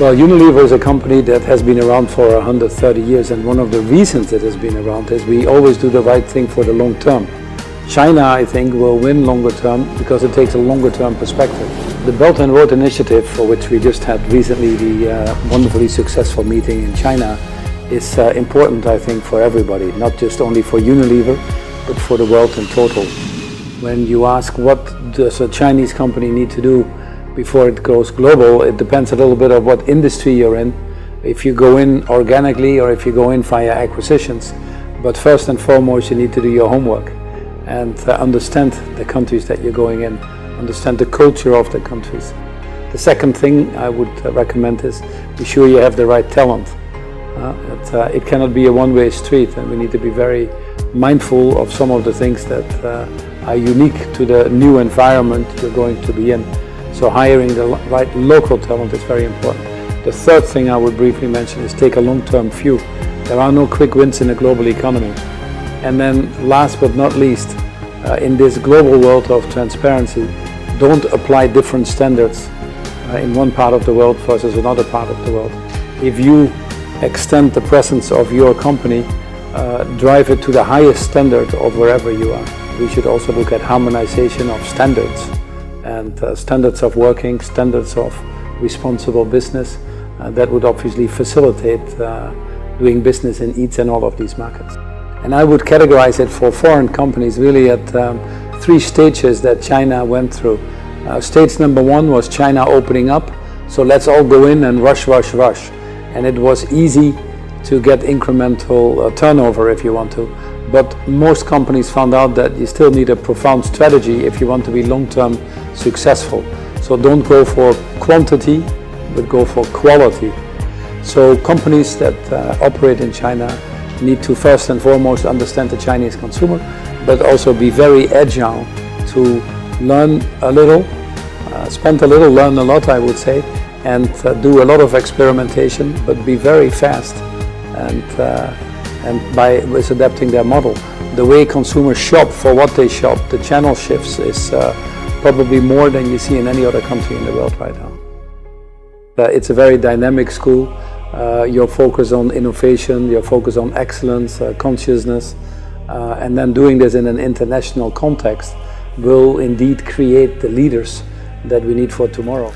Well, Unilever is a company that has been around for 130 years, and one of the reasons it has been around is we always do the right thing for the long term. China, I think, will win longer term because it takes a longer term perspective. The Belt and Road Initiative, for which we just had recently the wonderfully successful meeting in China, is important, I think, for everybody, not just only for Unilever, but for the world in total. When you ask what does a Chinese company need to do before it goes global, it depends a little bit on what industry you're in, if you go in organically or if you go in via acquisitions. But first and foremost, you need to do your homework and understand the countries that you're going in, understand the culture of the countries. The second thing I would recommend is be sure you have the right talent. It cannot be a one-way street, and we need to be very mindful of some of the things that are unique to the new environment you're going to be in. So hiring the right local talent is very important. The third thing I would briefly mention is take a long-term view. There are no quick wins in a global economy. And then last but not least, in this global world of transparency, don't apply different standards in one part of the world versus another part of the world. If you extend the presence of your company, drive it to the highest standard of wherever you are. We should also look at harmonization of standards and standards of working, standards of responsible business. That would obviously facilitate doing business in each and all of these markets. And I would categorize it for foreign companies really at three stages that China went through. Stage number one was China opening up, so let's all go in and rush. And it was easy to get incremental turnover if you want to. But most companies found out that you still need a profound strategy if you want to be long-term successful. So don't go for quantity, but go for quality. So companies that operate in China need to first and foremost understand the Chinese consumer, but also be very agile to learn a little, spend a little, learn a lot, I would say, and do a lot of experimentation, but be very fast and with adapting their model. The way consumers shop for what they shop, the channel shifts is probably more than you see in any other country in the world right now. It's a very dynamic school. Your focus on innovation, your focus on excellence, consciousness, and then doing this in an international context will indeed create the leaders that we need for tomorrow.